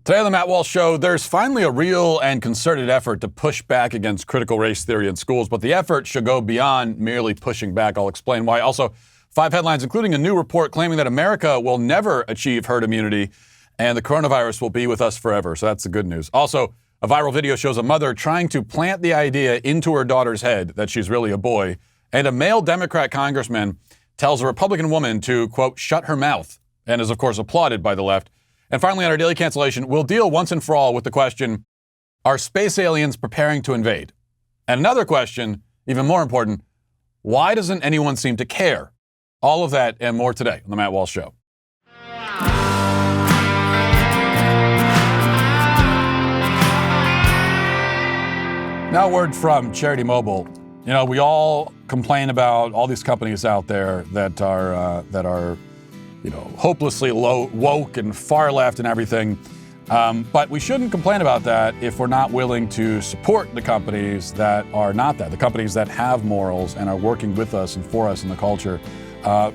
Today on the Matt Walsh Show, there's finally a real and concerted effort to push back against critical race theory in schools, but the effort should go beyond merely pushing back. I'll explain why. Also, 5 headlines, including a new report claiming that America will never achieve herd immunity and the coronavirus will be with us forever. So that's the good news. Also, a viral video shows a mother trying to plant the idea into her daughter's head that she's really a boy, and a male Democrat congressman tells a Republican woman to, quote, shut her mouth, and is, of course, applauded by the left. And finally, on our Daily Cancellation, we'll deal once and for all with the question, are space aliens preparing to invade? And another question, even more important, why doesn't anyone seem to care? All of that and more today on the Matt Walsh Show. Now, a word from Charity Mobile. You know, we all complain about all these companies out there that are hopelessly woke and far left and everything. But we shouldn't complain about that if we're not willing to support the companies that are not that, the companies that have morals and are working with us and for us in the culture.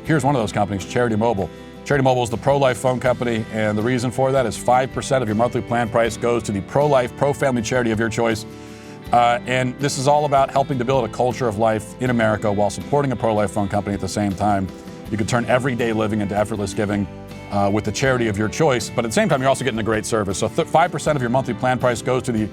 Here's one of those companies, Charity Mobile. Charity Mobile is the pro-life phone company, and the reason for that is 5% of your monthly plan price goes to the pro-life, pro-family charity of your choice. And this is all about helping to build a culture of life in America while supporting a pro-life phone company at the same time. You can turn everyday living into effortless giving with the charity of your choice. But at the same time, you're also getting a great service. So 5% of your monthly plan price goes to the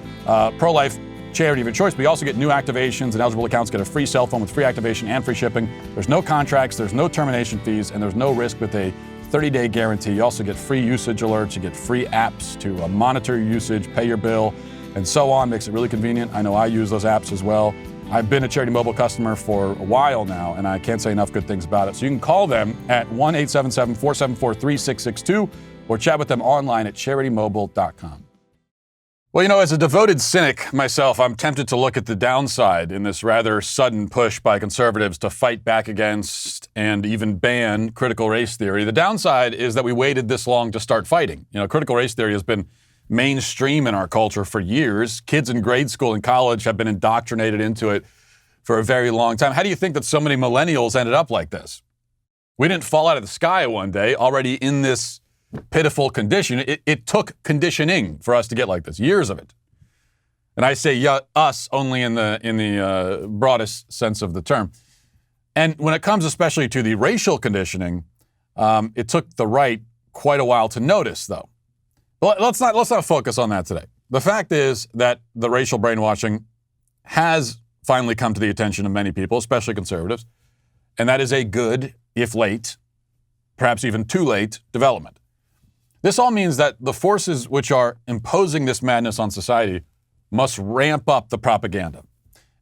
pro-life charity of your choice. But you also get new activations, and eligible accounts get a free cell phone with free activation and free shipping. There's no contracts, there's no termination fees, and there's no risk with a 30-day guarantee. You also get free usage alerts. You get free apps to monitor your usage, pay your bill, and so on. Makes it really convenient. I know I use those apps as well. I've been a Charity Mobile customer for a while now, and I can't say enough good things about it. So you can call them at 1-877-474-3662 or chat with them online at CharityMobile.com. Well, you know, as a devoted cynic myself, I'm tempted to look at the downside in this rather sudden push by conservatives to fight back against and even ban critical race theory. The downside is that we waited this long to start fighting. You know, critical race theory has been mainstream in our culture for years. Kids in grade school and college have been indoctrinated into it for a very long time. How do you think that so many millennials ended up like this? We didn't fall out of the sky one day, already in this pitiful condition. It took conditioning for us to get like this, years of it. And I say us only in the broadest sense of the term. And when it comes especially to the racial conditioning, it took the right quite a while to notice, though. But let's not focus on that today. The fact is that the racial brainwashing has finally come to the attention of many people, especially conservatives, and that is a good, if late, perhaps even too late, development. This all means that the forces which are imposing this madness on society must ramp up the propaganda.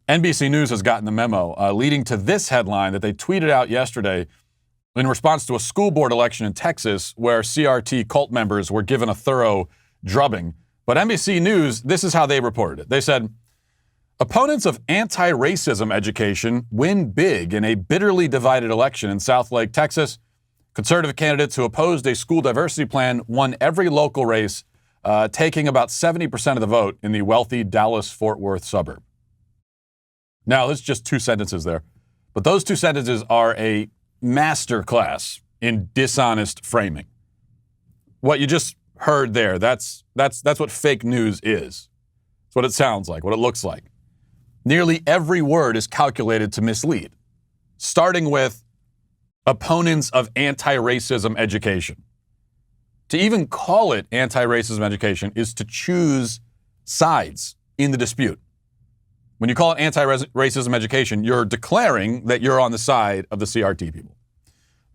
NBC News has gotten the memo, leading to this headline that they tweeted out yesterday in response to a school board election in Texas where CRT cult members were given a thorough drubbing. But NBC News, this is how they reported it. They said, opponents of anti-racism education win big in a bitterly divided election in Southlake, Texas. Conservative candidates who opposed a school diversity plan won every local race, taking about 70% of the vote in the wealthy Dallas-Fort Worth suburb. Now, there's just 2 sentences there, but those 2 sentences are a masterclass in dishonest framing. What you just heard there, that's what fake news is. It's what it sounds like, what it looks like. Nearly every word is calculated to mislead, starting with opponents of anti-racism education. To even call it anti-racism education is to choose sides in the dispute. When you call it anti-racism education, you're declaring that you're on the side of the CRT people.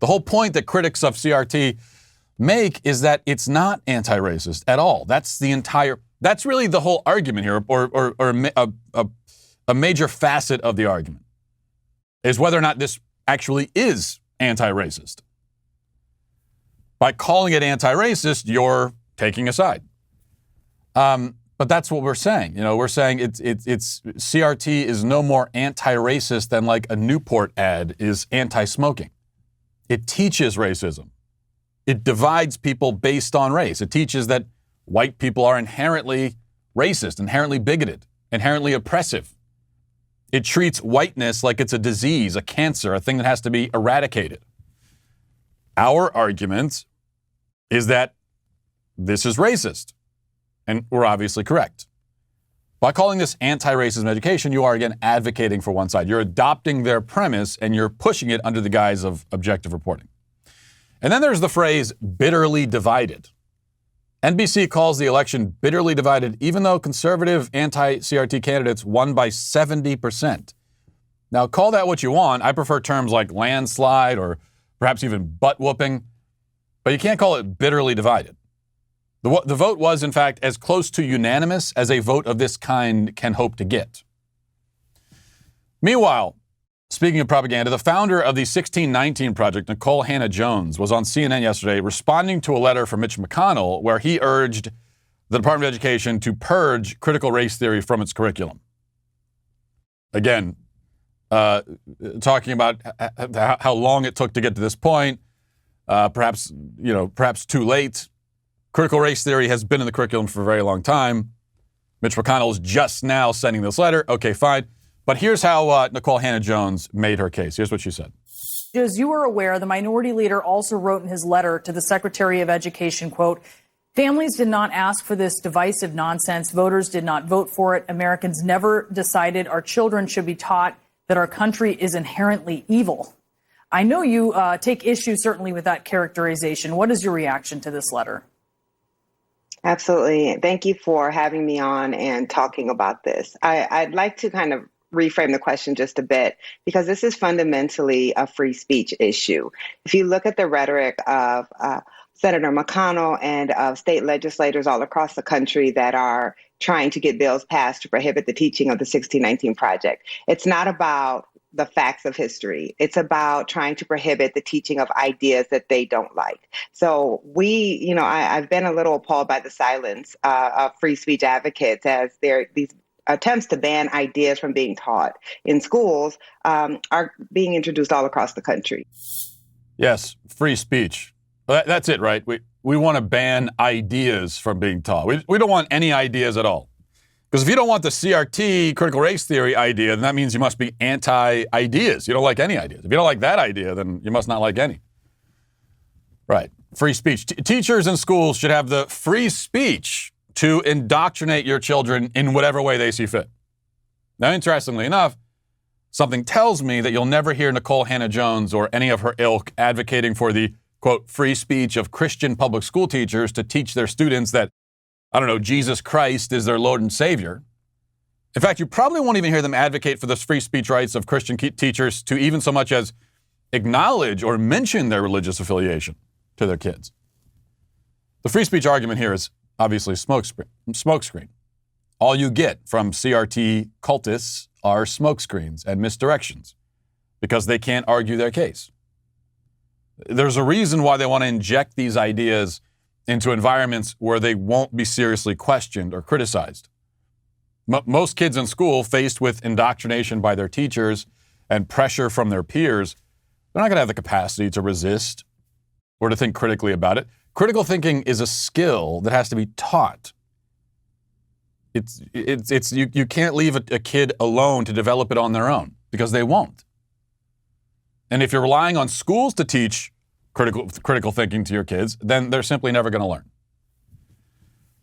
The whole point that critics of CRT make is that it's not anti-racist at all. That's really the whole argument here, or a major facet of the argument, is whether or not this actually is anti-racist. By calling it anti-racist, you're taking a side. But that's what we're saying. You know, we're saying it's CRT is no more anti-racist than like a Newport ad is anti-smoking. It teaches racism. It divides people based on race. It teaches that white people are inherently racist, inherently bigoted, inherently oppressive. It treats whiteness like it's a disease, a cancer, a thing that has to be eradicated. Our argument is that this is racist. And we're obviously correct. By calling this anti-racism education, you are, again, advocating for one side. You're adopting their premise and you're pushing it under the guise of objective reporting. And then there's the phrase bitterly divided. NBC calls the election bitterly divided, even though conservative anti-CRT candidates won by 70%. Now, call that what you want. I prefer terms like landslide or perhaps even butt whooping, but you can't call it bitterly divided. The vote was, in fact, as close to unanimous as a vote of this kind can hope to get. Meanwhile, speaking of propaganda, the founder of the 1619 Project, Nicole Hannah-Jones, was on CNN yesterday responding to a letter from Mitch McConnell where he urged the Department of Education to purge critical race theory from its curriculum. Again, talking about how long it took to get to this point, perhaps too late. Critical race theory has been in the curriculum for a very long time. Mitch McConnell is just now sending this letter. Okay, fine. But here's how Nicole Hannah-Jones made her case. Here's what she said. As you are aware, the minority leader also wrote in his letter to the Secretary of Education, quote, families did not ask for this divisive nonsense. Voters did not vote for it. Americans never decided our children should be taught that our country is inherently evil. I know you take issue certainly with that characterization. What is your reaction to this letter? Absolutely. Thank you for having me on and talking about this. I'd like to kind of reframe the question just a bit, because this is fundamentally a free speech issue. If you look at the rhetoric of Senator McConnell and of state legislators all across the country that are trying to get bills passed to prohibit the teaching of the 1619 Project, it's not about the facts of history. It's about trying to prohibit the teaching of ideas that they don't like. So I've been a little appalled by the silence of free speech advocates as these attempts to ban ideas from being taught in schools are being introduced all across the country. Yes, free speech. That's it, right? We want to ban ideas from being taught. We don't want any ideas at all. Because if you don't want the CRT, critical race theory idea, then that means you must be anti-ideas. You don't like any ideas. If you don't like that idea, then you must not like any. Right. Free speech. Teachers in schools should have the free speech to indoctrinate your children in whatever way they see fit. Now, interestingly enough, something tells me that you'll never hear Nicole Hannah-Jones or any of her ilk advocating for the, quote, free speech of Christian public school teachers to teach their students that, I don't know, Jesus Christ is their Lord and Savior. In fact, you probably won't even hear them advocate for the free speech rights of Christian teachers to even so much as acknowledge or mention their religious affiliation to their kids. The free speech argument here is obviously smokescreen. All you get from CRT cultists are smokescreens and misdirections because they can't argue their case. There's a reason why they want to inject these ideas into environments where they won't be seriously questioned or criticized. Most kids in school, faced with indoctrination by their teachers and pressure from their peers, they're not going to have the capacity to resist or to think critically about it. Critical thinking is a skill that has to be taught. You can't leave a kid alone to develop it on their own because they won't. And if you're relying on schools to teach critical thinking to your kids, then they're simply never going to learn.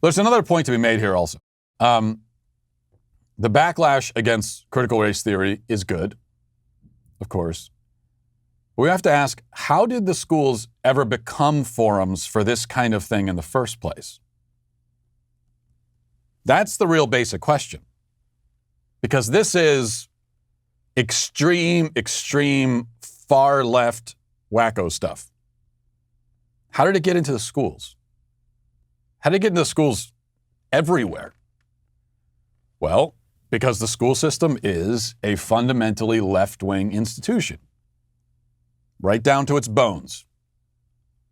There's another point to be made here also. The backlash against critical race theory is good, of course. But we have to ask, how did the schools ever become forums for this kind of thing in the first place? That's the real basic question. Because this is extreme, far left wacko stuff. How did it get into the schools? How did it get into the schools everywhere? Well, because the school system is a fundamentally left-wing institution, right down to its bones.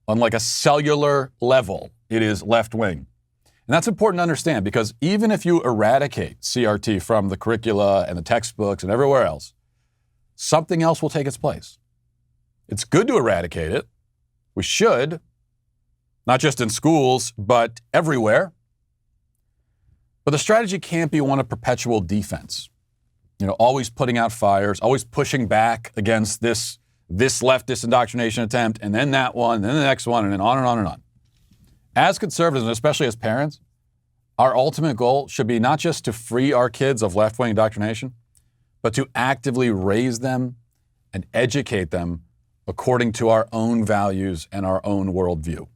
On like a cellular level, it is left-wing. And that's important to understand because even if you eradicate CRT from the curricula and the textbooks and everywhere else, something else will take its place. It's good to eradicate it. We should, not just in schools, but everywhere. But the strategy can't be one of perpetual defense. Always putting out fires, always pushing back against this leftist indoctrination attempt, and then that one, and then the next one, and then on and on and on. As conservatives, and especially as parents, Our ultimate goal should be not just to free our kids of left-wing indoctrination, but to actively raise them and educate them according to our own values and our own worldview.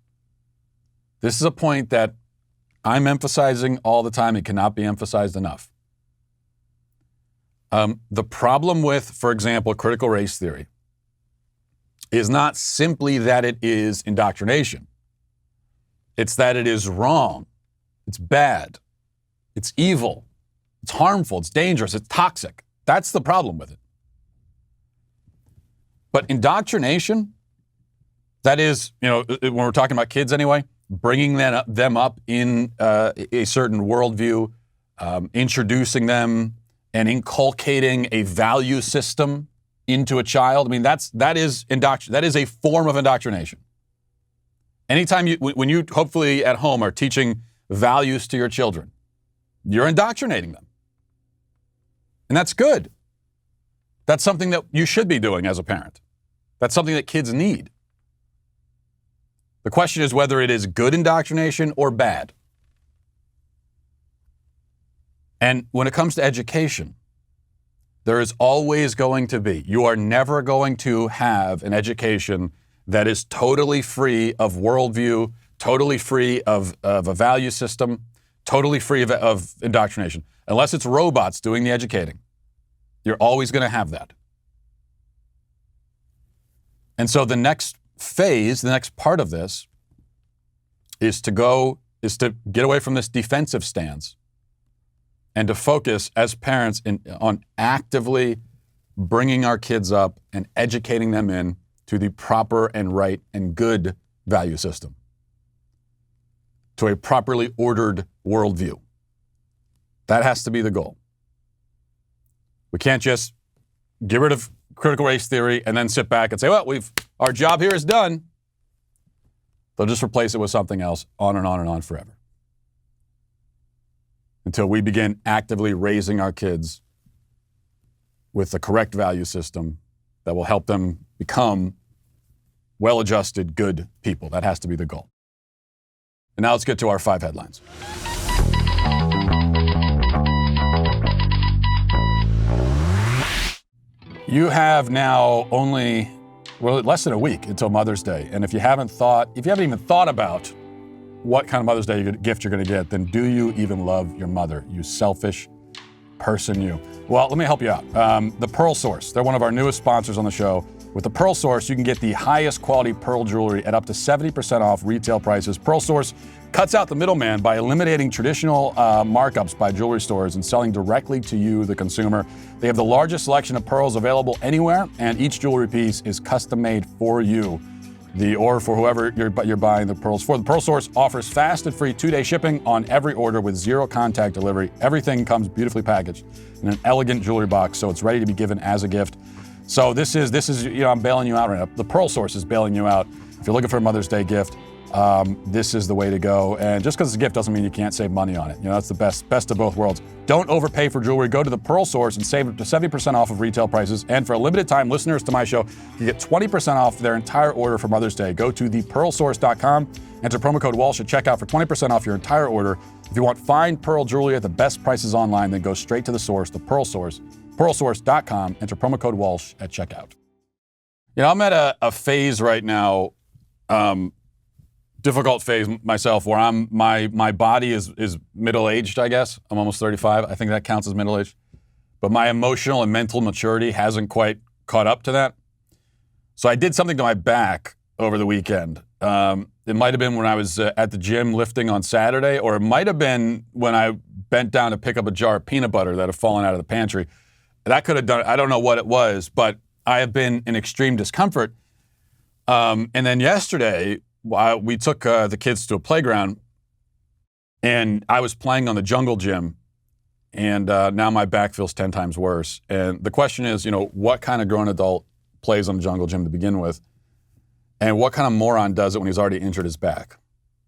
This is a point that I'm emphasizing all the time. It cannot be emphasized enough. The problem with, for example, critical race theory is not simply that it is indoctrination. It's that it is wrong. It's bad. It's evil. It's harmful. It's dangerous. It's toxic. That's the problem with it. But indoctrination, that is, when we're talking about kids anyway, bringing them up in a certain worldview, introducing them and inculcating a value system into a child. I mean, that is a form of indoctrination. Anytime when you hopefully at home are teaching values to your children, you're indoctrinating them. And that's good. That's something that you should be doing as a parent. That's something that kids need. The question is whether it is good indoctrination or bad. And when it comes to education, there is always going to be, you are never going to have an education that is totally free of worldview, totally free of a value system, totally free of indoctrination. Unless it's robots doing the educating. You're always going to have that. And so the next phase, the next part of this is to get away from this defensive stance and to focus as parents on actively bringing our kids up and educating them in to the proper and right and good value system, to a properly ordered worldview. That has to be the goal. We can't just get rid of critical race theory and then sit back and say, well, our job here is done. They'll just replace it with something else, on and on and on forever. Until we begin actively raising our kids with the correct value system that will help them become well-adjusted, good people. That has to be the goal. And now let's get to our 5 headlines. You have now only, less than a week until Mother's Day. And if you haven't even thought about what kind of Mother's Day gift you're going to get, then do you even love your mother, you selfish person you? Well, let me help you out. The Pearl Source, they're one of our newest sponsors on the show. With the Pearl Source, you can get the highest quality pearl jewelry at up to 70% off retail prices. Pearl Source cuts out the middleman by eliminating traditional markups by jewelry stores and selling directly to you, the consumer. They have the largest selection of pearls available anywhere, and each jewelry piece is custom made for you. Or for whoever you're buying the pearls for. The Pearl Source offers fast and free 2-day shipping on every order with 0 contact delivery. Everything comes beautifully packaged in an elegant jewelry box, so it's ready to be given as a gift. So this is I'm bailing you out right now. The Pearl Source is bailing you out. If you're looking for a Mother's Day gift, this is the way to go. And just because it's a gift doesn't mean you can't save money on it. That's the best of both worlds. Don't overpay for jewelry. Go to the Pearl Source and save up to 70% off of retail prices. And for a limited time, listeners to my show, you get 20% off their entire order for Mother's Day. Go to thepearlsource.com, enter promo code Walsh at checkout for 20% off your entire order. If you want fine pearl jewelry at the best prices online, then go straight to the source, the Pearl Source, pearlsource.com, enter promo code Walsh at checkout. I'm at a phase right now, difficult phase myself, where my body is middle-aged, I guess. I'm almost 35. I think that counts as middle-aged. But my emotional and mental maturity hasn't quite caught up to that. So I did something to my back over the weekend. It might have been when I was at the gym lifting on Saturday, or it might have been when I bent down to pick up a jar of peanut butter that had fallen out of the pantry. That could have done it. I don't know what it was, but I have been in extreme discomfort. And then yesterday, we took the kids to a playground, and I was playing on the jungle gym, and now my back feels 10 times worse. And the question is, what kind of grown adult plays on the jungle gym to begin with? And what kind of moron does it when he's already injured his back?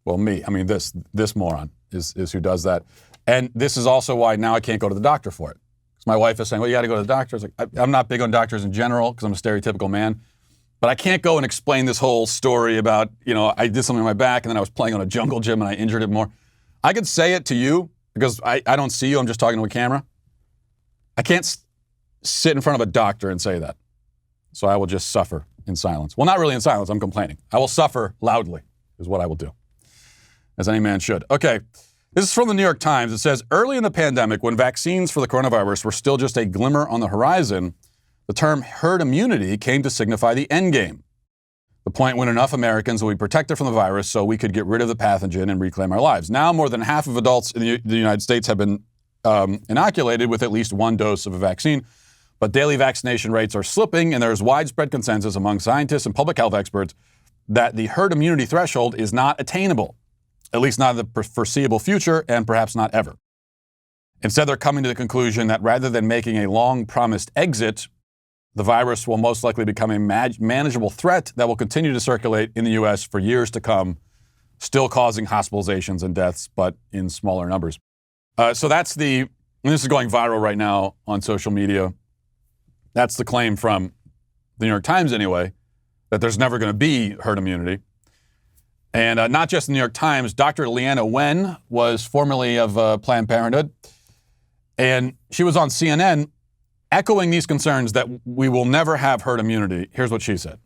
Well, me. I mean, this moron is who does that. And this is also why now I can't go to the doctor for it. Because my wife is saying, well, you got to go to the doctor. I was like, I'm not big on doctors in general because I'm a stereotypical man. But I can't go and explain this whole story about, I did something on my back and then I was playing on a jungle gym and I injured it more. I could say it to you because I don't see you. I'm just talking to a camera. I can't sit in front of a doctor and say that. So I will just suffer in silence. Well, not really in silence. I'm complaining. I will suffer loudly is what I will do, as any man should. Okay, this is from the New York Times. It says, early in the pandemic, when vaccines for the coronavirus were still just a glimmer on the horizon, the term herd immunity came to signify the end game. The point when enough Americans will be protected from the virus so we could get rid of the pathogen and reclaim our lives. Now, more than half of adults in the United States have been inoculated with at least one dose of a vaccine, but daily vaccination rates are slipping, and there is widespread consensus among scientists and public health experts that the herd immunity threshold is not attainable, at least not in the foreseeable future, and perhaps not ever. Instead, they're coming to the conclusion that rather than making a long-promised exit, the virus will most likely become a manageable threat that will continue to circulate in the U.S. for years to come, still causing hospitalizations and deaths, but in smaller numbers. So that's and this is going viral right now on social media. That's the claim from the New York Times anyway, that there's never going to be herd immunity. And not just the New York Times, Dr. Leanna Wen was formerly of Planned Parenthood, and she was on CNN echoing these concerns that we will never have herd immunity. Here's what she said.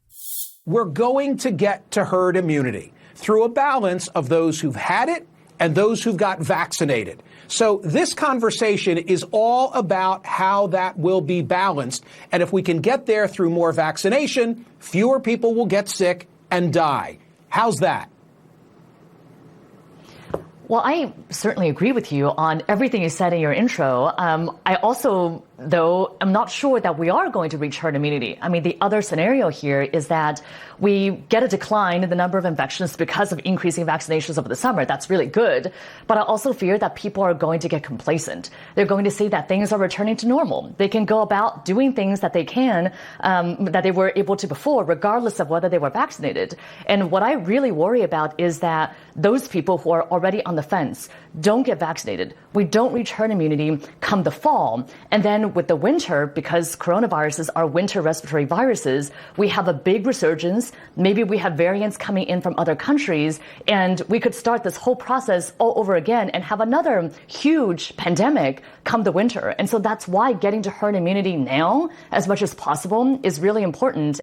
We're going to get to herd immunity through a balance of those who've had it and those who've got vaccinated. So this conversation is all about how that will be balanced. And if we can get there through more vaccination, fewer people will get sick and die. How's that? Well, I certainly agree with you on everything you said in your intro. I also, though, am not sure that we are going to reach herd immunity. I mean, the other scenario here is that we get a decline in the number of infections because of increasing vaccinations over the summer. That's really good. But I also fear that people are going to get complacent. They're going to see that things are returning to normal. They can go about doing things that they can, that they were able to before, regardless of whether they were vaccinated. And what I really worry about is that those people who are already on the fence don't get vaccinated. We don't reach herd immunity come the fall. And then with the winter, because coronaviruses are winter respiratory viruses, we have a big resurgence. Maybe we have variants coming in from other countries, and we could start this whole process all over again and have another huge pandemic come the winter. And so that's why getting to herd immunity now, as much as possible, is really important.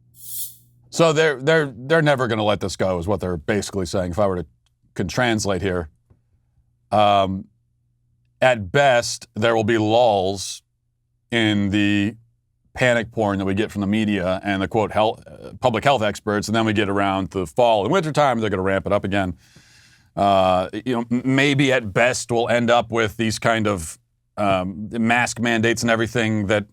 So they're never going to let this go, is what they're basically saying. If I were to can translate here, at best there will be lulls in the panic porn that we get from the media and the quote public health experts, and then we get around to the fall and wintertime, they're going to ramp it up again. Maybe at best we'll end up with these kind of mask mandates and everything that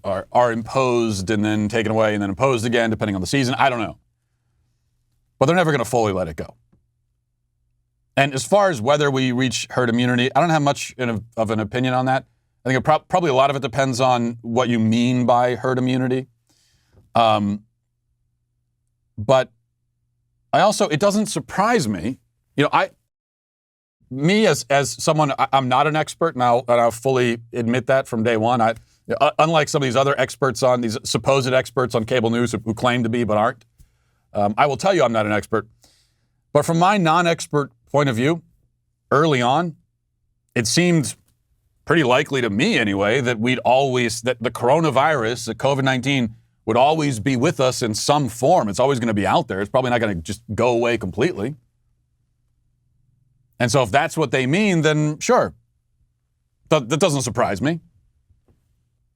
are imposed and then taken away and then imposed again, depending on the season. I don't know. But they're never going to fully let it go. And as far as whether we reach herd immunity, I don't have much of an opinion on that. I think probably a lot of it depends on what you mean by herd immunity. But I also, it doesn't surprise me. As someone, I'm not an expert, and I'll fully admit that from day one. Unlike some of these other experts these supposed experts on cable news who claim to be but aren't, I will tell you I'm not an expert. But from my non-expert point of view, early on, it seemed pretty likely to me anyway that that the coronavirus, the COVID-19, would always be with us in some form. It's always going to be out there. It's probably not going to just go away completely. And so if that's what they mean, then sure. That doesn't surprise me.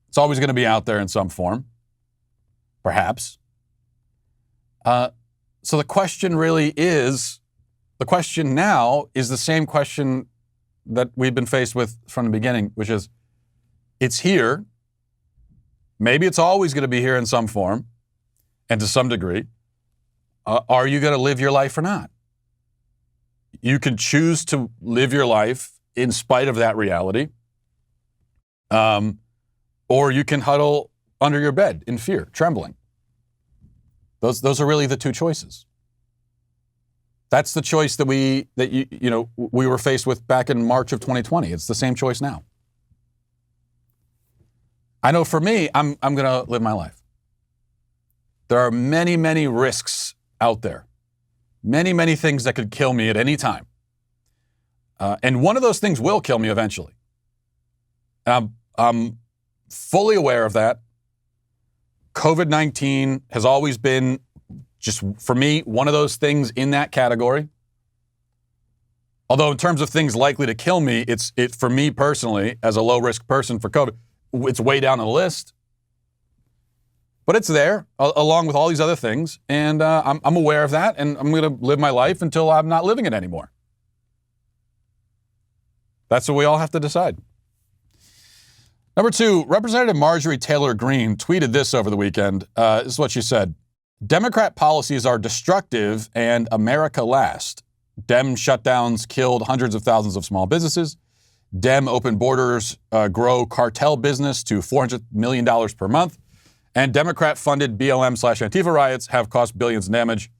It's always going to be out there in some form. Perhaps. So the question now is the same question that we've been faced with from the beginning, which is, it's here. Maybe it's always going to be here in some form and to some degree. Are you going to live your life or not? You can choose to live your life in spite of that reality. Or you can huddle under your bed in fear, trembling. Those are really the two choices. That's the choice that we were faced with back in March of 2020. It's the same choice now. I know for me, I'm going to live my life. There are many, many risks out there. Many, many things that could kill me at any time. And one of those things will kill me eventually. I'm fully aware of that. COVID-19 has always been, just for me, one of those things in that category. Although in terms of things likely to kill me, it for me personally, as a low-risk person for COVID, it's way down on the list. But it's there, along with all these other things, and I'm aware of that, and I'm going to live my life until I'm not living it anymore. That's what we all have to decide. Number 2, Representative Marjorie Taylor Greene tweeted this over the weekend. This is what she said. Democrat policies are destructive and America last. Dem shutdowns killed hundreds of thousands of small businesses. Dem open borders grow cartel business to $400 million per month. And Democrat-funded BLM/Antifa riots have cost billions in damage.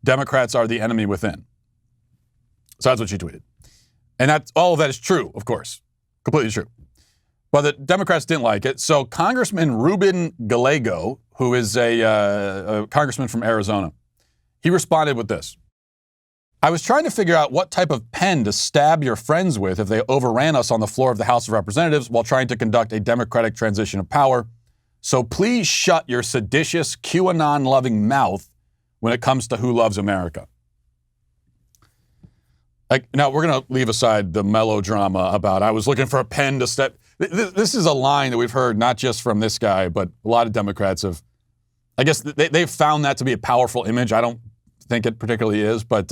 Democrats are the enemy within. So that's what she tweeted. And all of that is true, of course. Completely true. But the Democrats didn't like it. So Congressman Ruben Gallego, who is a congressman from Arizona, he responded with this. I was trying to figure out what type of pen to stab your friends with if they overran us on the floor of the House of Representatives while trying to conduct a democratic transition of power. So please shut your seditious QAnon-loving mouth when it comes to who loves America. Now, we're going to leave aside the melodrama about I was looking for a pen to stab. This is a line that we've heard not just from this guy, but a lot of Democrats have. I guess they've found that to be a powerful image. I don't think it particularly is, but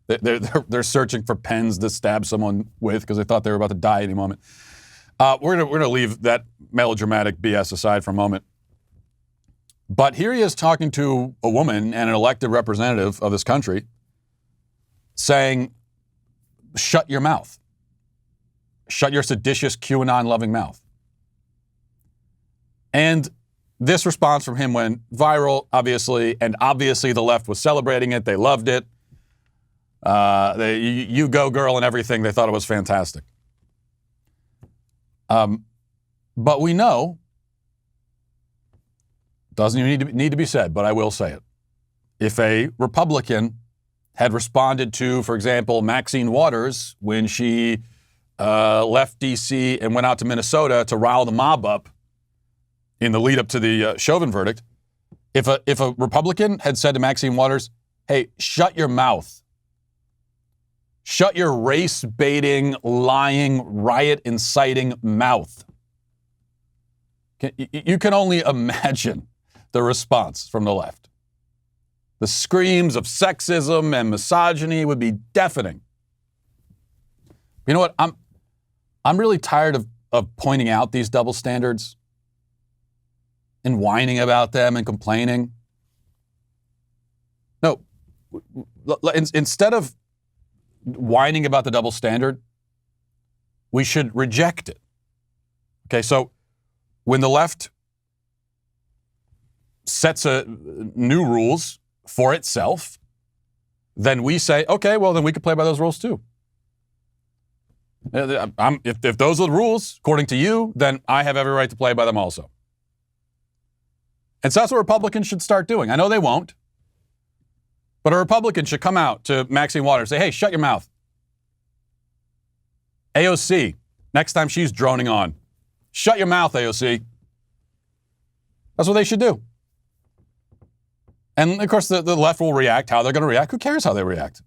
they're searching for pens to stab someone with because they thought they were about to die any moment. We're gonna leave that melodramatic BS aside for a moment. But here he is talking to a woman and an elected representative of this country saying, shut your mouth. Shut your seditious QAnon-loving mouth. And this response from him went viral, obviously, and obviously the left was celebrating it. They loved it. You go, girl, and everything. They thought it was fantastic. But we know, doesn't even need to be said, but I will say it. If a Republican had responded to, for example, Maxine Waters when she left D.C. and went out to Minnesota to rile the mob up in the lead up to the Chauvin verdict, if a Republican had said to Maxine Waters, hey, shut your mouth. Shut your race-baiting, lying, riot-inciting mouth. You can only imagine the response from the left. The screams of sexism and misogyny would be deafening. You know what? I'm really tired of pointing out these double standards and whining about them and complaining. No, instead of whining about the double standard, we should reject it. Okay, so when the left sets new rules for itself, then we say, okay, well, then we can play by those rules too. If those are the rules, according to you, then I have every right to play by them also. And so that's what Republicans should start doing. I know they won't, but a Republican should come out to Maxine Waters and say, hey, shut your mouth. AOC, next time she's droning on, shut your mouth, AOC. That's what they should do. And, of course, the left will react how they're going to react. Who cares how they react?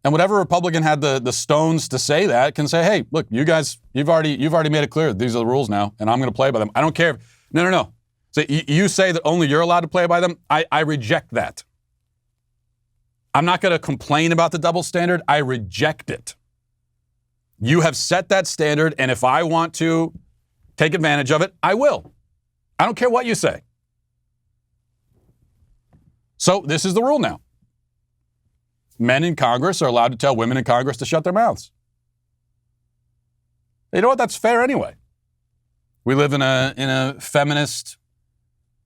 And whatever Republican had the stones to say that can say, hey, look, you guys, you've already made it clear that these are the rules now, and I'm going to play by them. I don't care. No. So you say that only you're allowed to play by them? I reject that. I'm not going to complain about the double standard. I reject it. You have set that standard, and if I want to take advantage of it, I will. I don't care what you say. So this is the rule now. Men in Congress are allowed to tell women in Congress to shut their mouths. You know what? That's fair anyway. We live in a feminist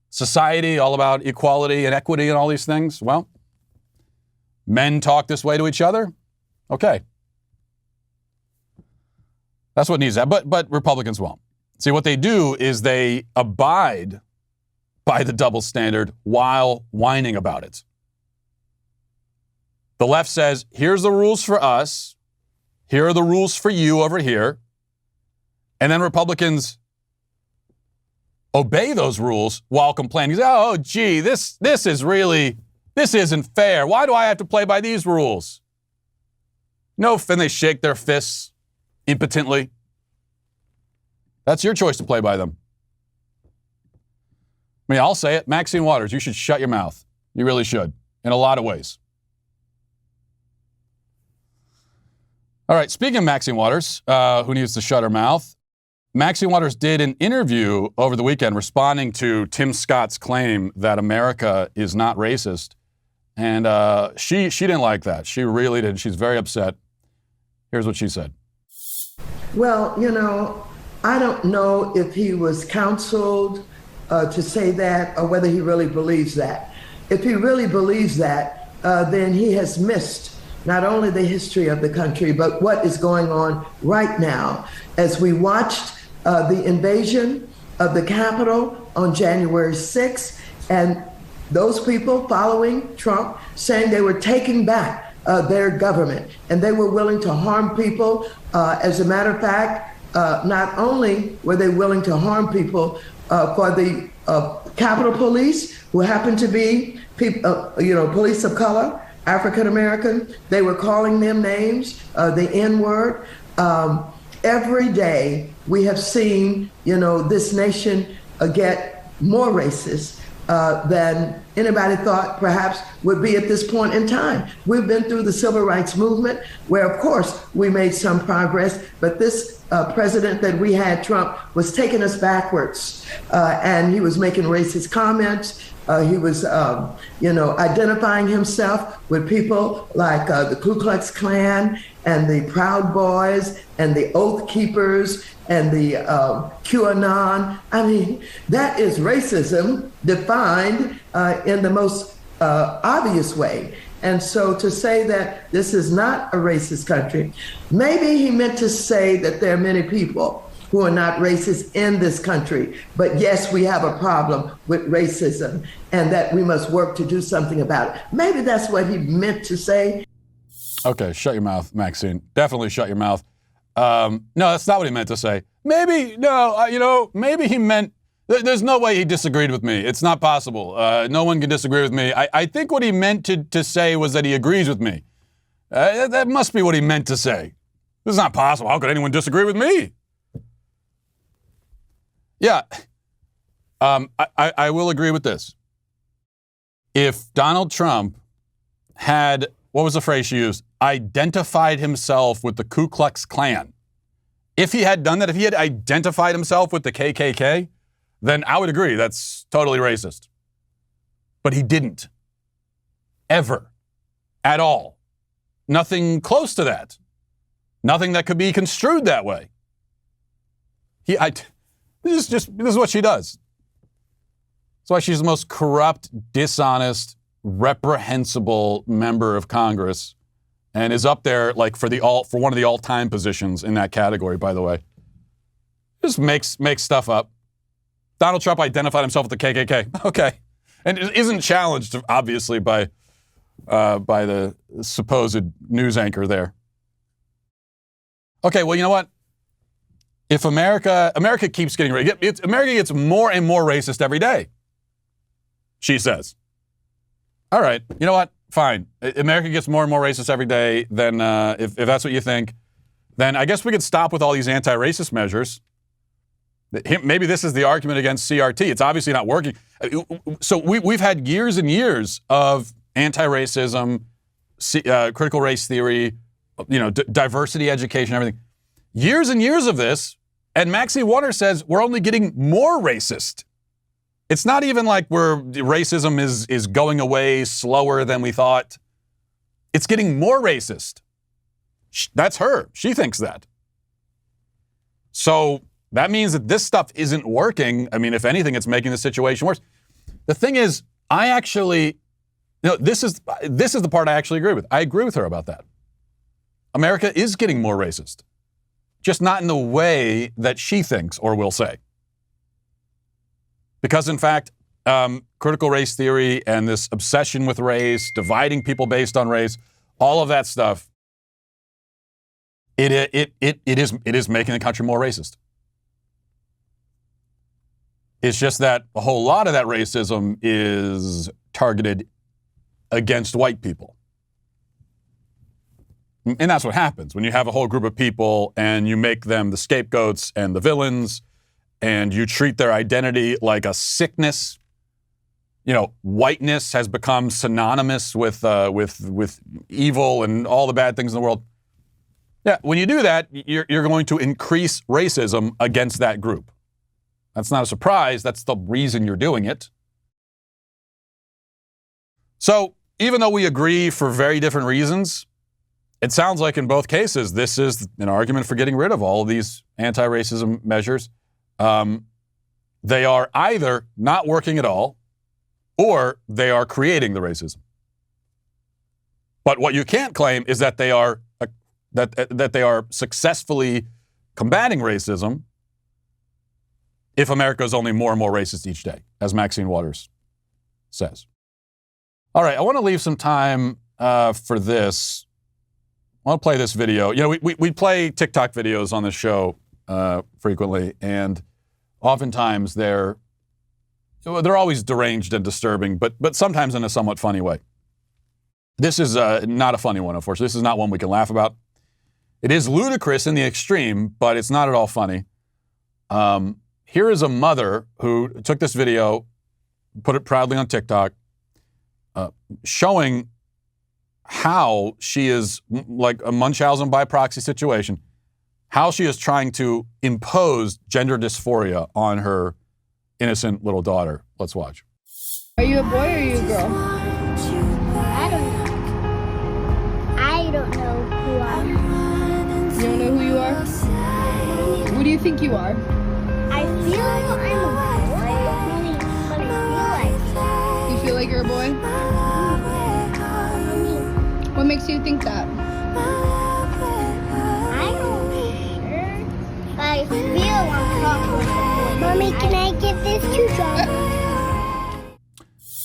society all about equality and equity and all these things. Well, men talk this way to each other. Okay. That's what needs that. But Republicans won't. See, what they do is they abide by the double standard while whining about it. The left says, here's the rules for us. Here are the rules for you over here. And then Republicans obey those rules while complaining. Oh, gee, this isn't fair. Why do I have to play by these rules? No, and they shake their fists impotently. That's your choice to play by them. I mean, I'll say it. Maxine Waters, you should shut your mouth. You really should, in a lot of ways. All right, speaking of Maxine Waters, who needs to shut her mouth, Maxine Waters did an interview over the weekend responding to Tim Scott's claim that America is not racist. And she didn't like that. She really didn't. She's very upset. Here's what she said. Well, I don't know if he was counseled to say that or whether he really believes that. If he really believes that, then he has missed not only the history of the country, but what is going on right now. As we watched the invasion of the Capitol on January 6th, and those people following Trump saying they were taking back their government and they were willing to harm people. As a matter of fact, not only were they willing to harm people for the Capitol Police, who happened to be people, police of color, African American, they were calling them names, the N-word. Every day we have seen, this nation get more racist than anybody thought perhaps would be at this point in time. We've been through the civil rights movement where, of course, we made some progress, but this president that we had, Trump, was taking us backwards, and he was making racist comments. He was, identifying himself with people like the Ku Klux Klan and the Proud Boys and the Oath Keepers and the QAnon. I mean, that is racism defined in the most obvious way. And so to say that this is not a racist country, maybe he meant to say that there are many people who are not racist in this country. But yes, we have a problem with racism and that we must work to do something about it. Maybe that's what he meant to say. Okay, shut your mouth, Maxine. Definitely shut your mouth. No, that's not what he meant to say. Maybe he meant, there's no way he disagreed with me. It's not possible. No one can disagree with me. I think what he meant to say was that he agrees with me. That must be what he meant to say. This is not possible. How could anyone disagree with me? Yeah, I will agree with this. If Donald Trump had, what was the phrase she used, identified himself with the Ku Klux Klan, if he had done that, if he had identified himself with the KKK, then I would agree that's totally racist. But he didn't. Ever. At all. Nothing close to that. Nothing that could be construed that way. This is what she does. That's why she's the most corrupt, dishonest, reprehensible member of Congress, and is up there like for one of the all-time positions in that category, by the way. Just makes stuff up. Donald Trump identified himself with the KKK. Okay. And isn't challenged, obviously, by the supposed news anchor there. Okay, well, you know what? If America keeps getting racist, America gets more and more racist every day, she says. All right, you know what? Fine. America gets more and more racist every day. Then if that's what you think, then I guess we could stop with all these anti-racist measures. Maybe this is the argument against CRT. It's obviously not working. So we've had years and years of anti-racism, critical race theory, diversity education, everything. Years and years of this. And Maxine Waters says we're only getting more racist. It's not even like racism is going away slower than we thought. It's getting more racist. That's her. She thinks that. So that means that this stuff isn't working. I mean, if anything, it's making the situation worse. The thing is, this is the part I actually agree with. I agree with her about that. America is getting more racist. Just not in the way that she thinks or will say. Because, in fact, critical race theory and this obsession with race, dividing people based on race, all of that stuff, it is making the country more racist. It's just that a whole lot of that racism is targeted against white people. And that's what happens when you have a whole group of people and you make them the scapegoats and the villains and you treat their identity like a sickness. You know, whiteness has become synonymous with evil and all the bad things in the world. Yeah, when you do that, you're going to increase racism against that group. That's not a surprise. That's the reason you're doing it. So even though we agree for very different reasons, it sounds like in both cases, this is an argument for getting rid of all of these anti-racism measures. They are either not working at all, or they are creating the racism. But what you can't claim is that they are that they are successfully combating racism if America is only more and more racist each day, as Maxine Waters says. All right, I want to leave some time for this. I want to play this video. You know, we play TikTok videos on the show frequently, and oftentimes they're always deranged and disturbing, but sometimes in a somewhat funny way. This is not a funny one, unfortunately. This is not one we can laugh about. It is ludicrous in the extreme, but it's not at all funny. Here is a mother who took this video, put it proudly on TikTok, showing how she is, like a Munchausen by proxy situation, how she is trying to impose gender dysphoria on her innocent little daughter. Let's watch. Are you a boy or are you a girl? I don't know who I am. You don't know who you are? What do you think you are? I feel like I'm a boy, but I feel like You feel like you're a boy? What makes you think that? I don't know. But I feel uncomfortable. Mommy, can I give this to John?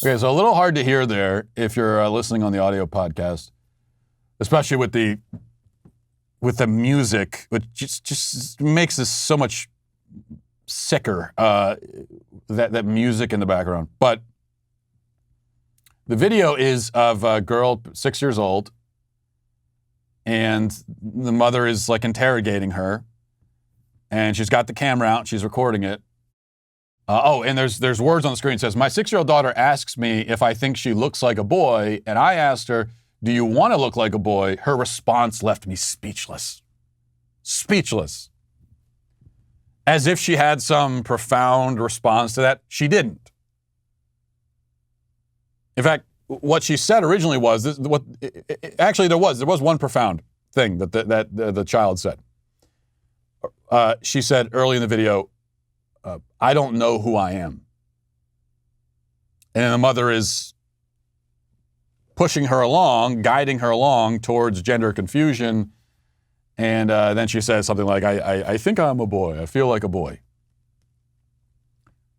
Okay, so a little hard to hear there if you're listening on the audio podcast, especially with the music, which just makes this so much sicker, that music in the background. But the video is of a girl 6 years old, and the mother is like interrogating her, and she's got the camera out, she's recording it. And there's words on the screen. It says, "My 6-year-old daughter asks me if I think she looks like a boy, and I asked her, 'Do you want to look like a boy?' Her response left me speechless." Speechless. As if she had some profound response to that. She didn't. In fact, what she said originally was, there was one profound thing that the child said. She said early in the video, "I don't know who I am." And the mother is pushing her along, guiding her along towards gender confusion. And then she says something like, I think I'm a boy. I feel like a boy.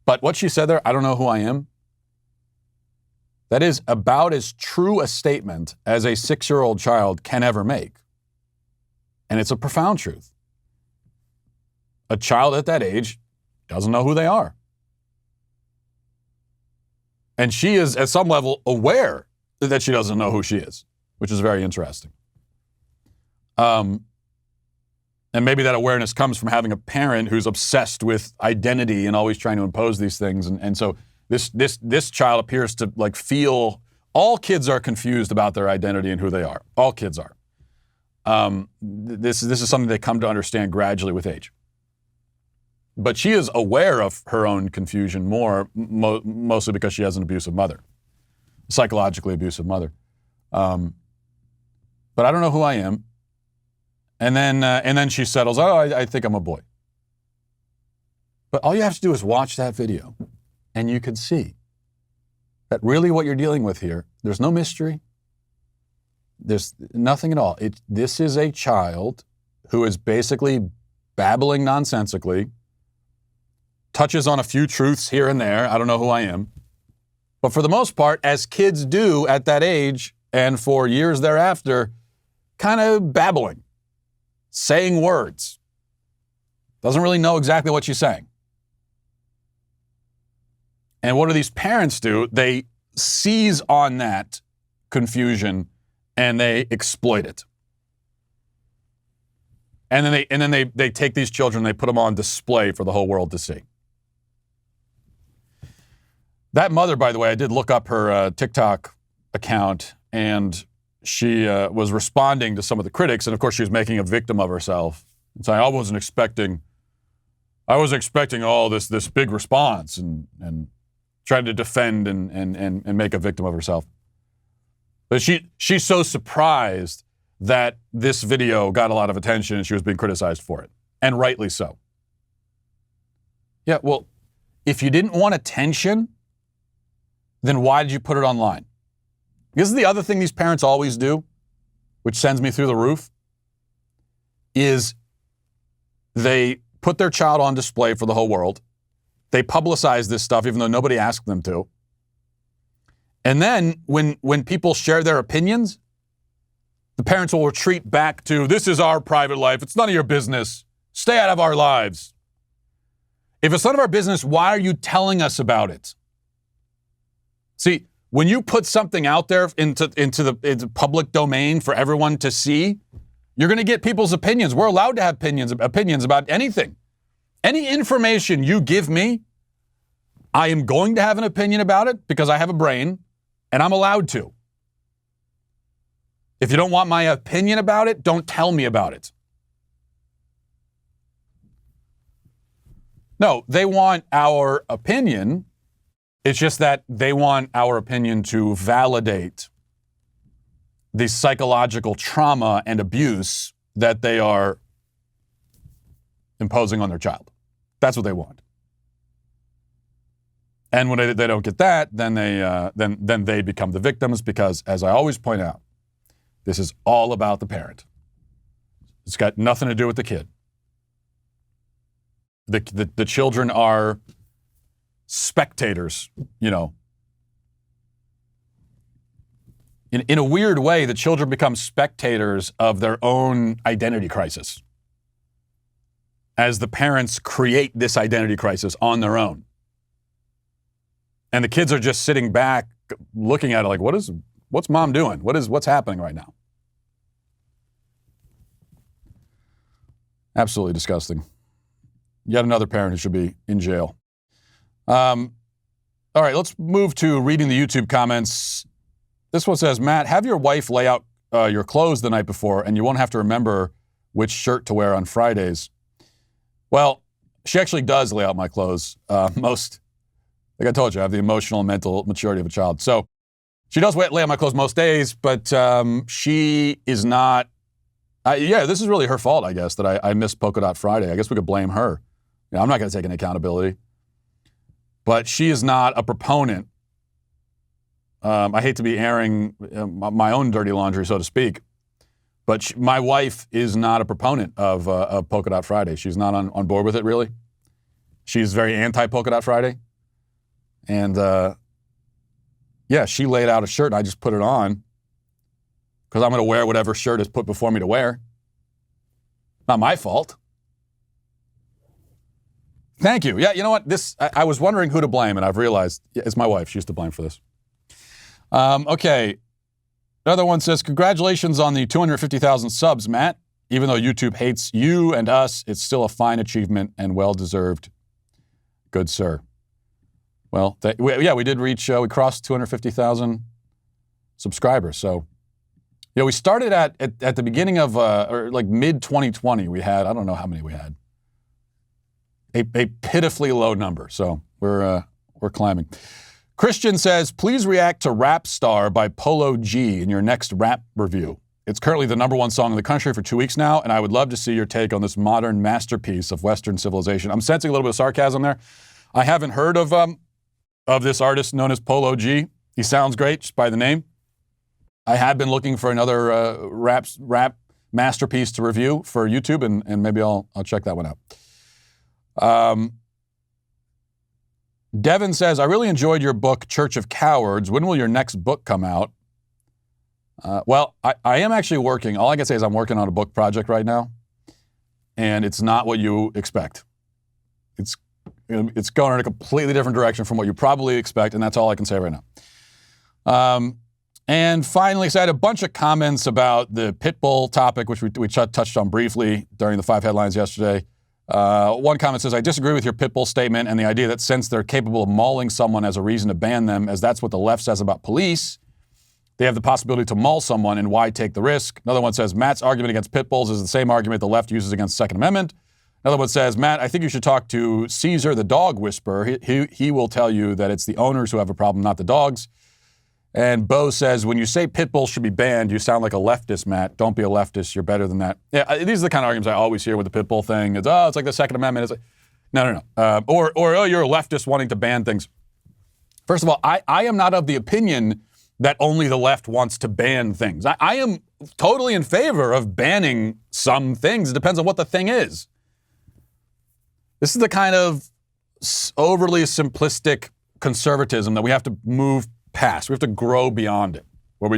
But what she said there, "I don't know who I am," that is about as true a statement as a 6-year-old child can ever make. And it's a profound truth. A child at that age doesn't know who they are. And she is, at some level, aware that she doesn't know who she is, which is very interesting. And maybe that awareness comes from having a parent who's obsessed with identity and always trying to impose these things. And so this child appears to like feel, all kids are confused about their identity and who they are. All kids are. This is something they come to understand gradually with age. But she is aware of her own confusion mostly because she has an abusive mother, psychologically abusive mother. But I don't know who I am. And then she settles, I think I'm a boy. But all you have to do is watch that video, and you can see that really what you're dealing with here, there's no mystery. There's nothing at all. This is a child who is basically babbling nonsensically, touches on a few truths here and there. I don't know who I am. But for the most part, as kids do at that age, and for years thereafter, kind of babbling, saying words. Doesn't really know exactly what she's saying. And what do these parents do? They seize on that confusion and they exploit it. And then they take these children, they put them on display for the whole world to see. That mother, by the way, I did look up her TikTok account, and she was responding to some of the critics, and of course she was making a victim of herself and saying, I was expecting all this big response, and tried to defend and make a victim of herself. But she's so surprised that this video got a lot of attention and she was being criticized for it, and rightly so. Yeah, well, if you didn't want attention, then why did you put it online? This is the other thing these parents always do, which sends me through the roof, is they put their child on display for the whole world. They publicize this stuff even though nobody asked them to. And then when people share their opinions, the parents will retreat back to, this is our private life. It's none of your business. Stay out of our lives. If it's none of our business, why are you telling us about it? See, when you put something out there into the public domain for everyone to see, you're going to get people's opinions. We're allowed to have opinions about anything. Any information you give me, I am going to have an opinion about it because I have a brain and I'm allowed to. If you don't want my opinion about it, don't tell me about it. No, they want our opinion. It's just that they want our opinion to validate the psychological trauma and abuse that they are imposing on their child. That's what they want. And when they don't get that, then they become the victims because, as I always point out, this is all about the parent. It's got nothing to do with the kid. The children are spectators, you know. In a weird way, the children become spectators of their own identity crisis as the parents create this identity crisis on their own. And the kids are just sitting back looking at it like, what's mom doing? What's happening right now? Absolutely disgusting. Yet another parent who should be in jail. All right, let's move to reading the YouTube comments. This one says, Matt, have your wife lay out your clothes the night before and you won't have to remember which shirt to wear on Fridays. Well, she actually does lay out my clothes. Like I told you, I have the emotional and mental maturity of a child. So she does lay out my clothes most days, but she is not. This is really her fault, I guess, that I missed Polka Dot Friday. I guess we could blame her. I'm not going to take any accountability. But she is not a proponent. I hate to be airing my own dirty laundry, so to speak. But my wife is not a proponent of Polka Dot Friday. She's not on board with it, really. She's very anti-Polka Dot Friday. And, she laid out a shirt and I just put it on because I'm going to wear whatever shirt is put before me to wear. Not my fault. Thank you. Yeah, you know what? I was wondering who to blame, and I've realized it's my wife. She's to blame for this. Okay. Another one says, congratulations on the 250,000 subs, Matt. Even though YouTube hates you and us, it's still a fine achievement and well-deserved. Good, sir. Well, we did reach, we crossed 250,000 subscribers. So, we started at the beginning of, or like mid-2020, we had, I don't know how many we had. A pitifully low number. So we're climbing. Christian says, please react to Rap Star by Polo G in your next rap review. It's currently the #1 song in the country for 2 weeks now, and I would love to see your take on this modern masterpiece of Western civilization. I'm sensing a little bit of sarcasm there. I haven't heard of this artist known as Polo G. He sounds great just by the name. I have been looking for another rap masterpiece to review for YouTube, and maybe I'll check that one out. Devin says, I really enjoyed your book, Church of Cowards. When will your next book come out? Well, I am actually working. All I can say is I'm working on a book project right now, and it's not what you expect. It's going in a completely different direction from what you probably expect, and that's all I can say right now. And finally, so I had a bunch of comments about the pit bull topic, which we touched on briefly during the 5 headlines yesterday. One comment says, I disagree with your pit bull statement and the idea that since they're capable of mauling someone as a reason to ban them, as that's what the left says about police, they have the possibility to maul someone, and why take the risk? Another one says, Matt's argument against pit bulls is the same argument the left uses against the Second Amendment. Another one says, Matt, I think you should talk to Caesar the dog whisperer. He will tell you that it's the owners who have a problem, not the dogs. And Bo says, when you say pit bulls should be banned, you sound like a leftist, Matt. Don't be a leftist. You're better than that. Yeah, these are the kind of arguments I always hear with the pit bull thing. It's like the Second Amendment. It's like, no. Or you're a leftist wanting to ban things. First of all, I am not of the opinion that only the left wants to ban things. I am totally in favor of banning some things. It depends on what the thing is. This is the kind of overly simplistic conservatism that we have to move past. We have to grow beyond it, where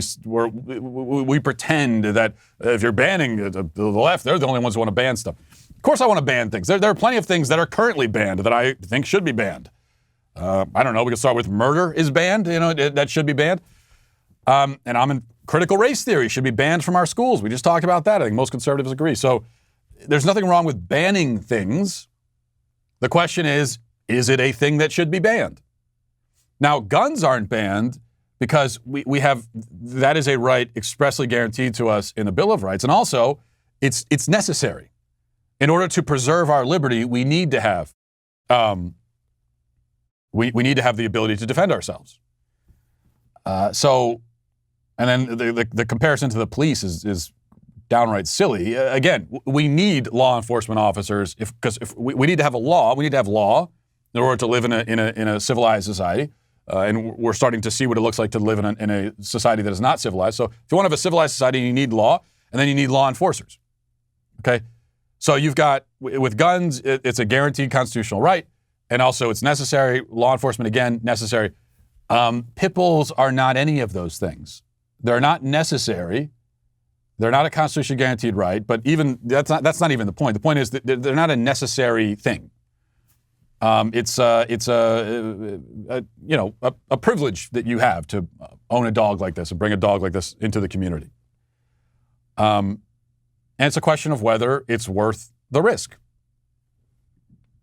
we pretend that if you're banning the left, they're the only ones who want to ban stuff. Of course I want to ban things. There are plenty of things that are currently banned that I think should be banned. I don't know, we could start with murder is banned, that should be banned. And I'm in critical race theory should be banned from our schools. We just talked about that. I think most conservatives agree. So there's nothing wrong with banning things. The question is it a thing that should be banned? Now, guns aren't banned because we have, that is a right expressly guaranteed to us in the Bill of Rights. And also, it's necessary. In order to preserve our liberty, we need to have, we need to have the ability to defend ourselves. And then the comparison to the police is downright silly. Again, we need law enforcement officers because we need to have a law. We need to have law in order to live in a civilized society. And we're starting to see what it looks like to live in a society that is not civilized. So if you want to have a civilized society, you need law, and then you need law enforcers. Okay? So you've got, with guns, it's a guaranteed constitutional right, and also it's necessary. Law enforcement, again, necessary. Pit bulls are not any of those things. They're not necessary. They're not a constitutionally guaranteed right, but even that's not even the point. The point is that they're not a necessary thing. It's a privilege that you have to own a dog like this and bring a dog like this into the community. And it's a question of whether it's worth the risk.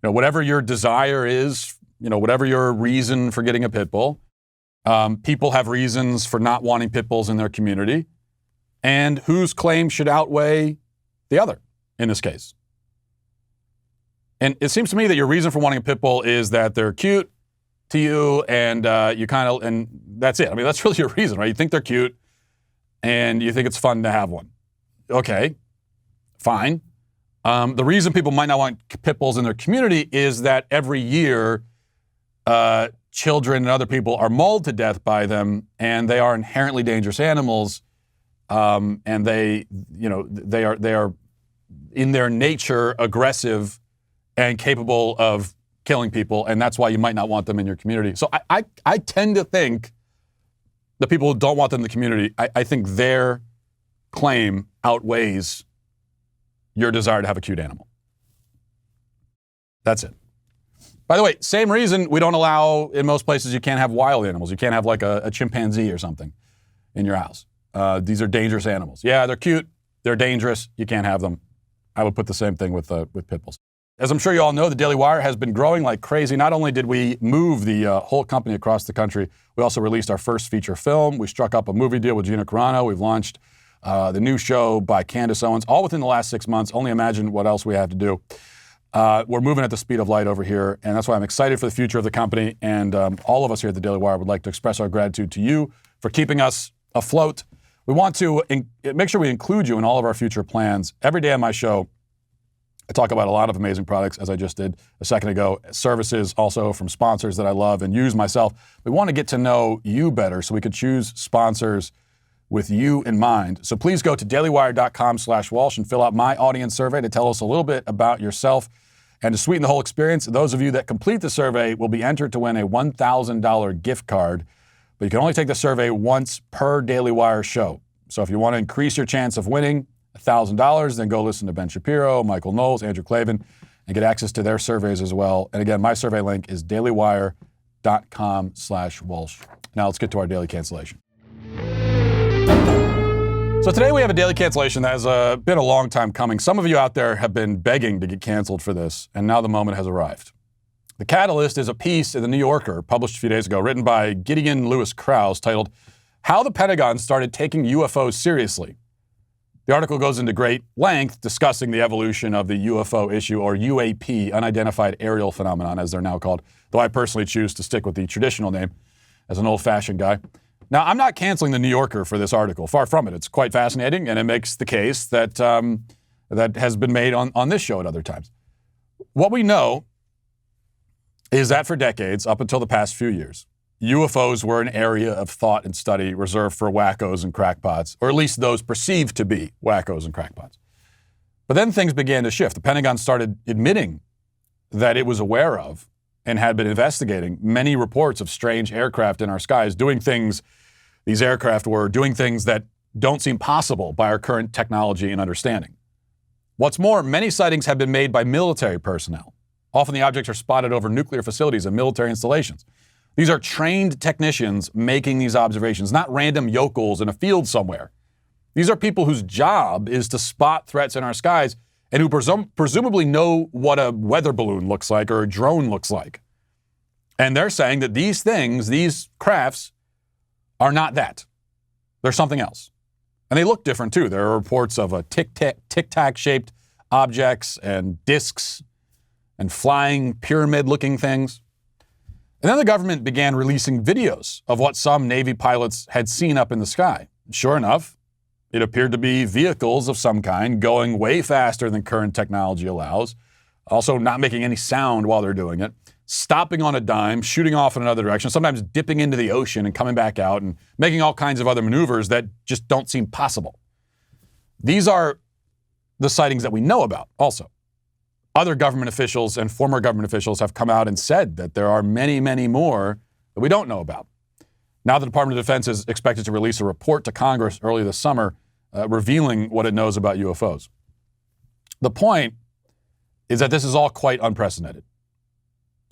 Whatever your desire is, whatever your reason for getting a pit bull, people have reasons for not wanting pit bulls in their community, and whose claim should outweigh the other in this case. And it seems to me that your reason for wanting a pit bull is that they're cute to you, and and that's it. I mean, that's really your reason, right? You think they're cute, and you think it's fun to have one. Okay, fine. The reason people might not want pit bulls in their community is that every year, children and other people are mauled to death by them, and they are inherently dangerous animals, and they are in their nature aggressive and capable of killing people, and that's why you might not want them in your community. So I tend to think the people who don't want them in the community, I think their claim outweighs your desire to have a cute animal. That's it. By the way, same reason we don't allow, in most places, you can't have wild animals. You can't have like a chimpanzee or something in your house. These are dangerous animals. Yeah, they're cute. They're dangerous. You can't have them. I would put the same thing with pit bulls. As I'm sure you all know, the Daily Wire has been growing like crazy. Not only did we move the whole company across the country, we also released our first feature film. We struck up a movie deal with Gina Carano. We've launched the new show by Candace Owens, all within the last 6 months. Only imagine what else we had to do. We're moving at the speed of light over here, and that's why I'm excited for the future of the company. And all of us here at the Daily Wire would like to express our gratitude to you for keeping us afloat. We want to make sure we include you in all of our future plans. Every day on my show, I talk about a lot of amazing products, as I just did a second ago, services also from sponsors that I love and use myself. We want to get to know you better so we can choose sponsors with you in mind. So please go to dailywire.com/Walsh and fill out my audience survey to tell us a little bit about yourself. And to sweeten the whole experience, those of you that complete the survey will be entered to win a $1,000 gift card. But you can only take the survey once per Daily Wire show. So if you want to increase your chance of winning $1,000, then go listen to Ben Shapiro, Michael Knowles, Andrew Klavan, and get access to their surveys as well. And again, my survey link is dailywire.com/Walsh. Now let's get to our daily cancellation. So today we have a daily cancellation that has been a long time coming. Some of you out there have been begging to get canceled for this, and now the moment has arrived. The catalyst is a piece in the New Yorker published a few days ago, written by Gideon Lewis Krause, titled, "How the Pentagon Started Taking UFOs Seriously." The article goes into great length discussing the evolution of the UFO issue, or UAP, unidentified aerial phenomenon, as they're now called, though I personally choose to stick with the traditional name as an old-fashioned guy. Now, I'm not canceling the New Yorker for this article. Far from it. It's quite fascinating, and it makes the case that that has been made on this show at other times. What we know is that for decades, up until the past few years, UFOs were an area of thought and study reserved for wackos and crackpots, or at least those perceived to be wackos and crackpots. But then things began to shift. The Pentagon started admitting that it was aware of and had been investigating many reports of strange aircraft in our skies doing things, these aircraft were doing things that don't seem possible by our current technology and understanding. What's more, many sightings have been made by military personnel. Often the objects are spotted over nuclear facilities and military installations. These are trained technicians making these observations, not random yokels in a field somewhere. These are people whose job is to spot threats in our skies and who presumably know what a weather balloon looks like or a drone looks like. And they're saying that these things, these crafts, are not that. They're something else. And they look different too. There are reports of a tic-tac shaped objects and discs and flying pyramid-looking things. And then the government began releasing videos of what some Navy pilots had seen up in the sky. Sure enough, it appeared to be vehicles of some kind going way faster than current technology allows, also not making any sound while they're doing it, stopping on a dime, shooting off in another direction, sometimes dipping into the ocean and coming back out and making all kinds of other maneuvers that just don't seem possible. These are the sightings that we know about also. Other government officials and former government officials have come out and said that there are many, many more that we don't know about. Now the Department of Defense is expected to release a report to Congress early this summer revealing what it knows about UFOs. The point is that this is all quite unprecedented.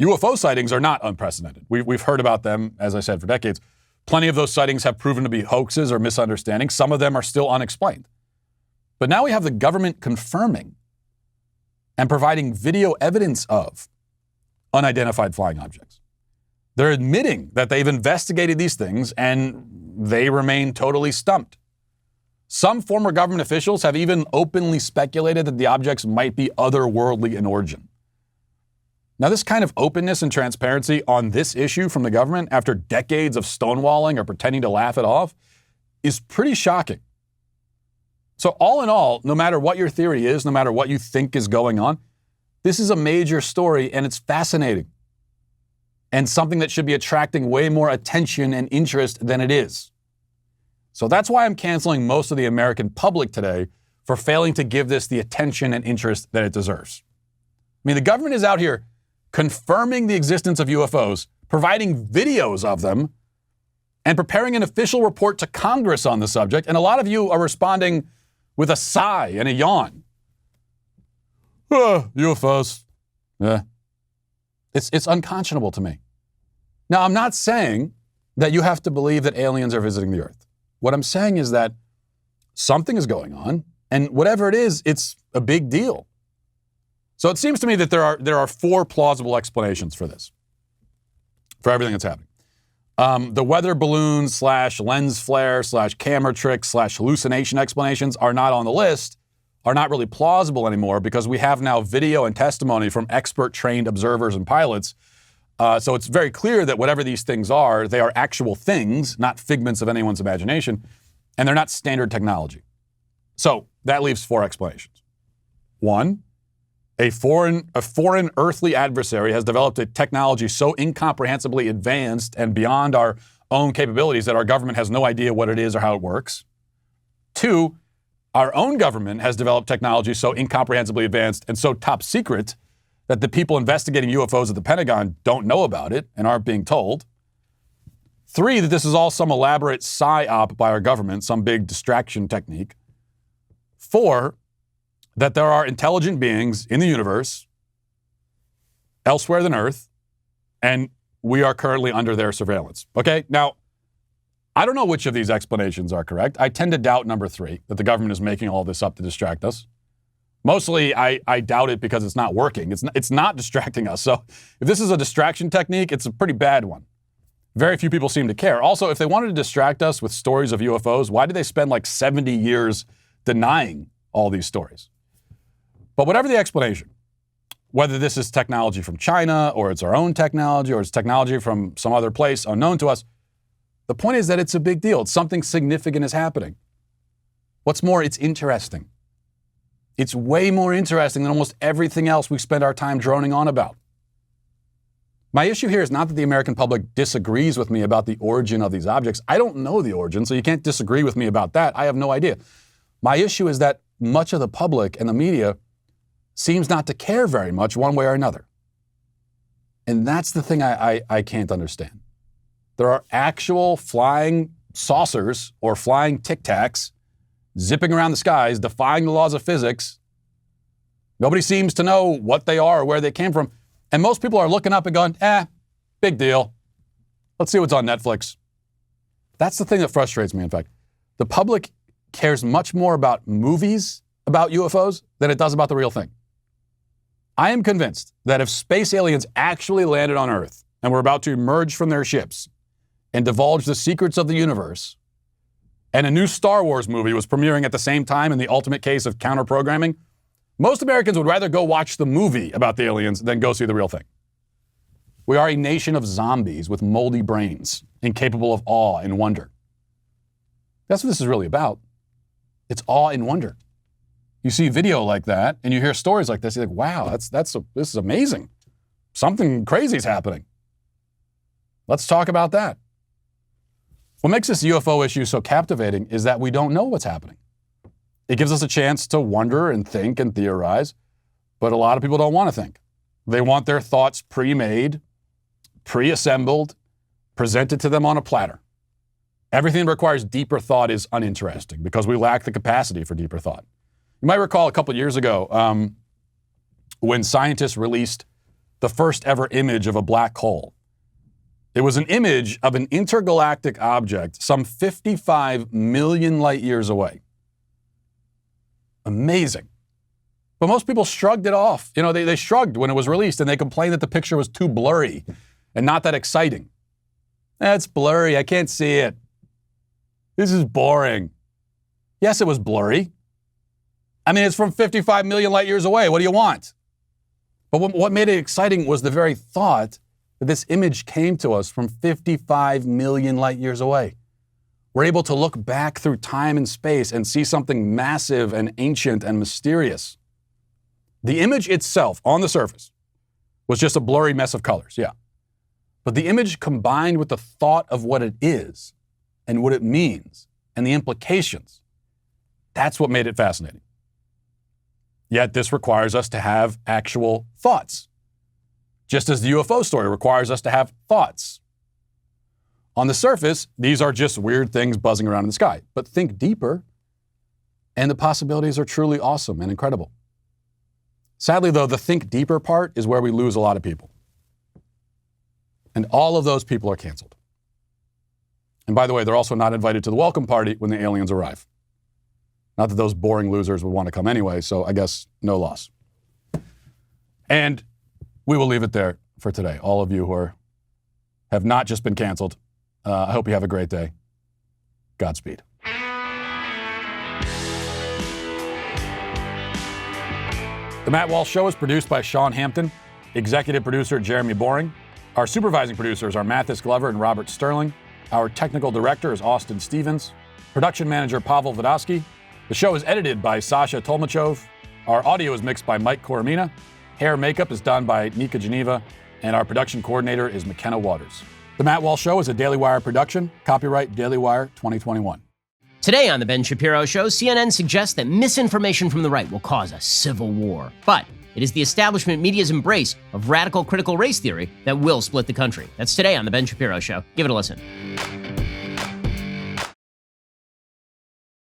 UFO sightings are not unprecedented. We've heard about them, as I said, for decades. Plenty of those sightings have proven to be hoaxes or misunderstandings. Some of them are still unexplained. But now we have the government confirming and providing video evidence of unidentified flying objects. They're admitting that they've investigated these things and they remain totally stumped. Some former government officials have even openly speculated that the objects might be otherworldly in origin. Now, this kind of openness and transparency on this issue from the government after decades of stonewalling or pretending to laugh it off is pretty shocking. So all in all, no matter what your theory is, no matter what you think is going on, this is a major story and it's fascinating and something that should be attracting way more attention and interest than it is. So that's why I'm canceling most of the American public today for failing to give this the attention and interest that it deserves. I mean, the government is out here confirming the existence of UFOs, providing videos of them, and preparing an official report to Congress on the subject. And a lot of you are responding with a sigh and a yawn. UFOs. Yeah. It's unconscionable to me. Now, I'm not saying that you have to believe that aliens are visiting the Earth. What I'm saying is that something is going on, and whatever it is, it's a big deal. So it seems to me that there are four plausible explanations for this, for everything that's happening. The weather balloon / lens flare / camera trick / hallucination explanations are not on the list, are not really plausible anymore because we have now video and testimony from expert trained observers and pilots. So it's very clear that whatever these things are, they are actual things, not figments of anyone's imagination, and they're not standard technology. So that leaves four explanations. One, a foreign earthly adversary has developed a technology so incomprehensibly advanced and beyond our own capabilities that our government has no idea what it is or how it works. Two, our own government has developed technology so incomprehensibly advanced and so top secret that the people investigating UFOs at the Pentagon don't know about it and aren't being told. 3, that this is all some elaborate psyop by our government, some big distraction technique. 4, that there are intelligent beings in the universe, elsewhere than Earth, and we are currently under their surveillance. Okay, now, I don't know which of these explanations are correct. I tend to doubt number 3, that the government is making all this up to distract us. Mostly, I doubt it because it's not working. It's not distracting us. So if this is a distraction technique, it's a pretty bad one. Very few people seem to care. Also, if they wanted to distract us with stories of UFOs, why did they spend like 70 years denying all these stories? But whatever the explanation, whether this is technology from China or it's our own technology or it's technology from some other place unknown to us, the point is that it's a big deal. It's something significant is happening. What's more, it's interesting. It's way more interesting than almost everything else we spend our time droning on about. My issue here is not that the American public disagrees with me about the origin of these objects. I don't know the origin, so you can't disagree with me about that. I have no idea. My issue is that much of the public and the media seems not to care very much one way or another. And that's the thing I can't understand. There are actual flying saucers or flying Tic Tacs zipping around the skies, defying the laws of physics. Nobody seems to know what they are or where they came from. And most people are looking up and going, big deal. Let's see what's on Netflix. That's the thing that frustrates me, in fact. The public cares much more about movies about UFOs than it does about the real thing. I am convinced that if space aliens actually landed on Earth and were about to emerge from their ships and divulge the secrets of the universe, and a new Star Wars movie was premiering at the same time in the ultimate case of counter-programming, most Americans would rather go watch the movie about the aliens than go see the real thing. We are a nation of zombies with moldy brains, incapable of awe and wonder. That's what this is really about. It's awe and wonder. You see video like that, and you hear stories like this, you're like, wow, this is amazing. Something crazy is happening. Let's talk about that. What makes this UFO issue so captivating is that we don't know what's happening. It gives us a chance to wonder and think and theorize, but a lot of people don't want to think. They want their thoughts pre-made, pre-assembled, presented to them on a platter. Everything that requires deeper thought is uninteresting because we lack the capacity for deeper thought. You might recall a couple years ago when scientists released the first ever image of a black hole. It was an image of an intergalactic object some 55 million light years away. Amazing. But most people shrugged it off. You know, they shrugged when it was released and they complained that the picture was too blurry and not that exciting. It's blurry. I can't see it. This is boring. Yes, it was blurry. I mean, it's from 55 million light years away. What do you want? But what made it exciting was the very thought that this image came to us from 55 million light years away. We're able to look back through time and space and see something massive and ancient and mysterious. The image itself, on the surface, was just a blurry mess of colors, yeah. But the image combined with the thought of what it is and what it means and the implications, that's what made it fascinating. Yet this requires us to have actual thoughts, just as the UFO story requires us to have thoughts. On the surface, these are just weird things buzzing around in the sky. But think deeper, and the possibilities are truly awesome and incredible. Sadly, though, the think deeper part is where we lose a lot of people. And all of those people are canceled. And by the way, they're also not invited to the welcome party when the aliens arrive. Not that those boring losers would want to come anyway, so I guess no loss. And we will leave it there for today. All of you who have not just been canceled, I hope you have a great day. Godspeed. The Matt Walsh Show is produced by Sean Hampton, executive producer Jeremy Boring. Our supervising producers are Mathis Glover and Robert Sterling. Our technical director is Austin Stevens. Production manager Pavel Vodosky. The show is edited by Sasha Tolmachov. Our audio is mixed by Mike Coromina. Hair makeup is done by Nika Geneva. And our production coordinator is McKenna Waters. The Matt Walsh Show is a Daily Wire production. Copyright Daily Wire 2021. Today on The Ben Shapiro Show, CNN suggests that misinformation from the right will cause a civil war. But It is the establishment media's embrace of radical critical race theory that will split the country. That's today on The Ben Shapiro Show. Give it a listen.